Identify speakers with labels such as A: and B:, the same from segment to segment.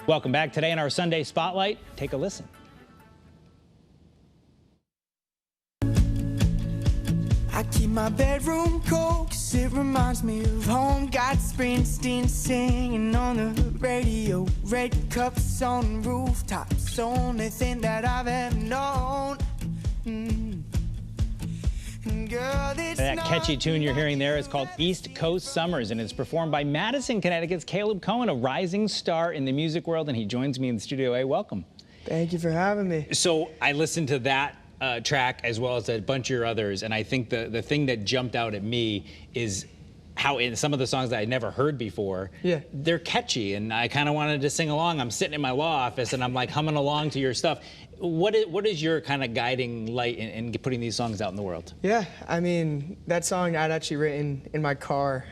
A: Welcome back. Today in our Sunday Spotlight, take a listen.
B: I keep my bedroom cold 'cause it reminds me of home. Got Springsteen singing on the radio. Red cups on rooftops, only thing that I've ever known. Girl,
A: that catchy tune you're hearing there is called East Coast Summers, and it's performed by Madison, Connecticut's Kaleb Cohen, a rising star in the music world, and he joins me in Studio A. Welcome.
C: Thank you for having me.
A: So I listened to that track as well as a bunch of your others, and I think the thing that jumped out at me is how in some of the songs that I'd never heard before, they're catchy, and I kind of wanted to sing along. I'm sitting in my law office, and I'm like humming along to your stuff. What is your kind of guiding light in putting these songs out in the world?
C: Yeah, I mean, that song I'd actually written in my car,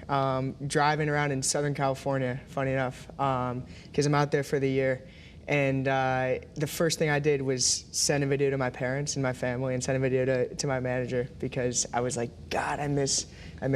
C: driving around in Southern California, funny enough, because I'm out there for the year. And the first thing I did was send a video to my parents and my family and send a video to my manager because I was like, God, I miss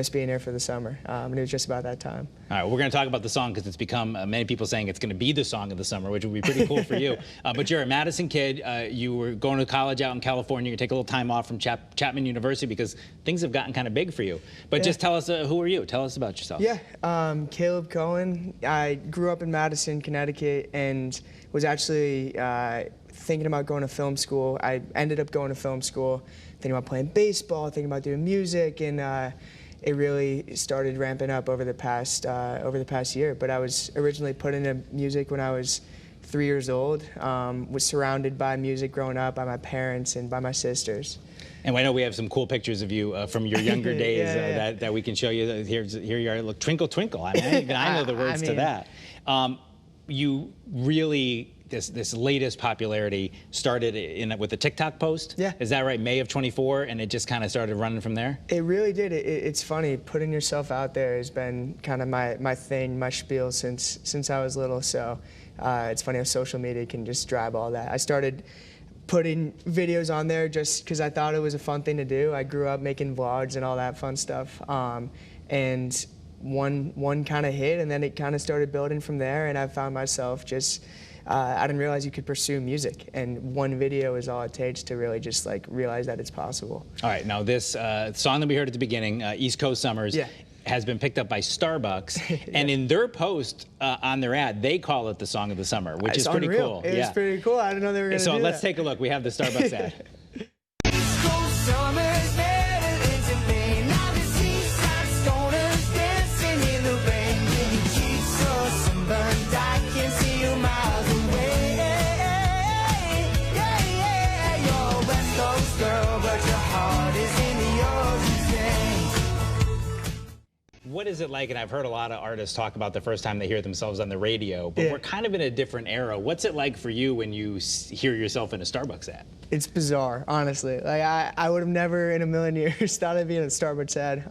C: being here for the summer. And it was just about that time.
A: All right, we're going to talk about the song because it's become many people saying it's going to be the song of the summer, which would be pretty cool for you. But you're a Madison kid. You were going to college out in California. You take a little time off from Chapman University because things have gotten kind of big for you. But just tell us, who are you? Tell us about yourself.
C: Yeah, Kaleb Cohen. I grew up in Madison, Connecticut, and was actually thinking about going to film school. I ended up going to film school, thinking about playing baseball, thinking about doing music, and it really started ramping up over the past year. But I was originally put into music when I was 3 years old. Was surrounded by music growing up, by my parents and by my sisters.
A: And I know we have some cool pictures of you from your younger days that we can show you. Here you are. Look, Twinkle Twinkle. I mean, even I know the words to that. You really. This latest popularity started with a TikTok post.
C: Yeah.
A: Is that right? May of 24, and it just kind of started running from there?
C: It really did. It's funny. Putting yourself out there has been kind of my thing, my spiel since I was little. So it's funny how social media can just drive all that. I started putting videos on there just because I thought it was a fun thing to do. I grew up making vlogs and all that fun stuff. And one kind of hit, and then it kind of started building from there, and I found myself just I didn't realize you could pursue music, and one video is all it takes to really just like realize that it's possible.
A: All right, now this song that we heard at the beginning, East Coast Summers, has been picked up by Starbucks, and in their post on their ad, they call it the song of the summer, which is pretty cool.
C: It was pretty cool. I didn't know they were going to do that.
A: So let's take a look. We have the Starbucks ad. What is it like, and I've heard a lot of artists talk about the first time they hear themselves on the radio, but we're kind of in a different era. What's it like for you when you hear yourself in a Starbucks ad?
C: It's bizarre, honestly. Like I would have never in a million years thought I'd be in a Starbucks ad.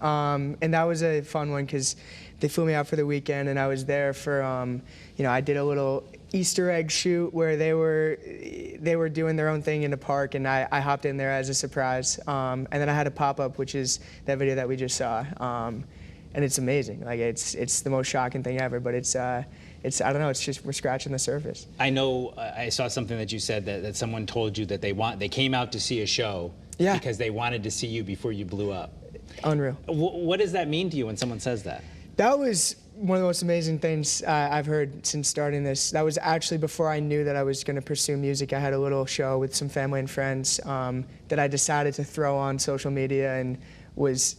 C: And that was a fun one because they flew me out for the weekend, and I was there for, I did a little Easter egg shoot where they were doing their own thing in the park, and I hopped in there as a surprise. And then I had a pop-up, which is that video that we just saw. And it's amazing. Like it's the most shocking thing ever. But it's I don't know. It's just we're scratching the surface.
A: I know. I saw something that you said that someone told you that they came out to see a show because they wanted to see you before you blew up.
C: Unreal.
A: What does that mean to you when someone says that?
C: That was one of the most amazing things I've heard since starting this. That was actually before I knew that I was going to pursue music. I had a little show with some family and friends that I decided to throw on social media, and was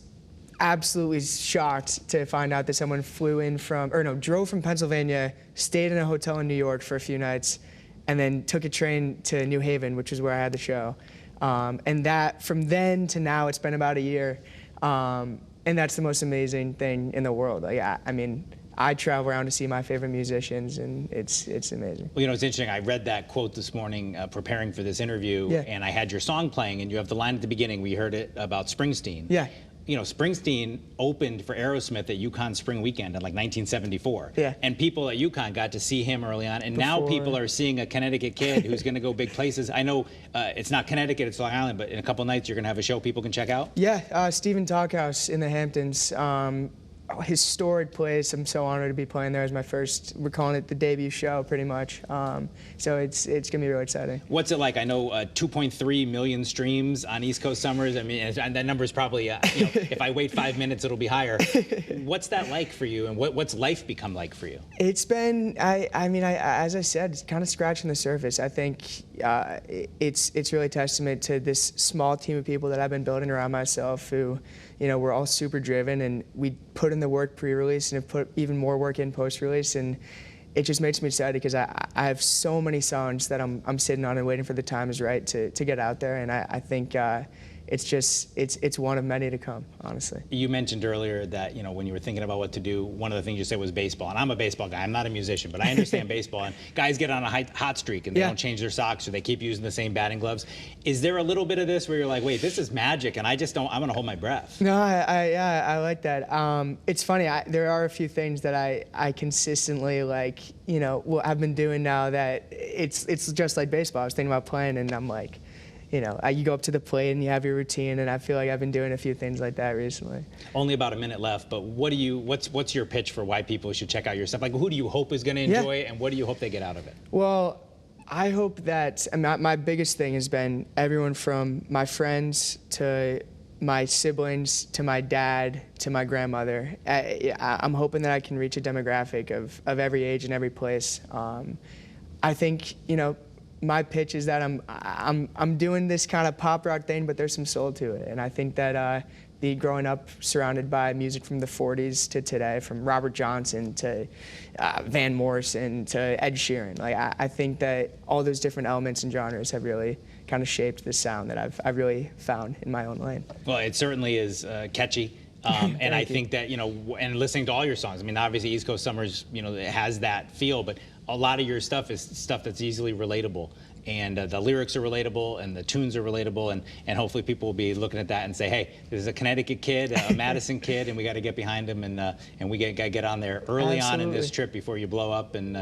C: absolutely shocked to find out that someone drove from Pennsylvania, stayed in a hotel in New York for a few nights, and then took a train to New Haven, which is where I had the show. And that, from then to now, it's been about a year. And that's the most amazing thing in the world. Like, I mean, I travel around to see my favorite musicians, and it's amazing.
A: Well, it's interesting. I read that quote this morning preparing for this interview, and I had your song playing, and you have the line at the beginning. We heard it about Springsteen.
C: Yeah.
A: Springsteen opened for Aerosmith at UConn Spring Weekend in like 1974.
C: Yeah.
A: And people at UConn got to see him early on, and now people are seeing a Connecticut kid who's going to go big places. I know it's not Connecticut, it's Long Island, but in a couple nights you're going to have a show people can check out?
C: Yeah, Stephen Talkhouse in the Hamptons. historic place. I'm so honored to be playing there as my first, we're calling it the debut show pretty much. So it's gonna be really exciting.
A: What's it like? I know 2.3 million streams on East Coast Summers. I mean, and that number is probably, if I wait 5 minutes, it'll be higher. What's that like for you, and what's life become like for you?
C: It's been, as I said, it's kind of scratching the surface. I think it's really a testament to this small team of people that I've been building around myself who, we're all super driven, and we put in the work pre-release and have put even more work in post-release, and it just makes me excited because I have so many songs that I'm sitting on and waiting for the time is right to get out there, and I think it's one of many to come, honestly.
A: You mentioned earlier that when you were thinking about what to do, one of the things you said was baseball, and I'm a baseball guy. I'm not a musician, but I understand baseball. And guys get on a hot streak and they don't change their socks, or they keep using the same batting gloves. Is there a little bit of this where you're like, wait, this is magic, and I just don't. I'm gonna hold my breath.
C: No, I like that. It's funny. There are a few things that I consistently what I've been doing now that it's just like baseball. I was thinking about playing, and I'm like, you go up to the plate and you have your routine, and I feel like I've been doing a few things like that recently.
A: Only about a minute left, but what's your pitch for why people should check out your stuff? Like, who do you hope is going to enjoy it, and what do you hope they get out of it?
C: Well, I hope that my biggest thing has been everyone from my friends to my siblings to my dad to my grandmother. I'm hoping that I can reach a demographic of every age and every place. I think, my pitch is that I'm doing this kind of pop rock thing, but there's some soul to it, and I think that growing up surrounded by music from the 40s to today, from Robert Johnson to Van Morrison to Ed Sheeran, I think that all those different elements and genres have really kind of shaped the sound that I've really found in my own lane.
A: Well, it certainly is catchy. And I think that, and listening to all your songs, I mean, obviously East Coast Summers, it has that feel, but a lot of your stuff is stuff that's easily relatable. And the lyrics are relatable, and the tunes are relatable, and hopefully people will be looking at that and say, hey, this is a Connecticut kid, a Madison kid, and we got to get behind him, and we got to get on there early on in this trip before you blow up, and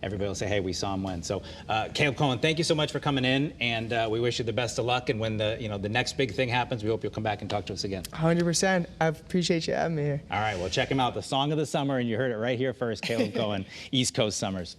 A: everybody will say, hey, we saw him win. So, Kaleb Cohen, thank you so much for coming in, and we wish you the best of luck. And when the next big thing happens, we hope you'll come back and talk to us again.
C: 100%. I appreciate you having me here.
A: All right, well, check him out, the song of the summer, and you heard it right here first, Kaleb Cohen, East Coast Summers.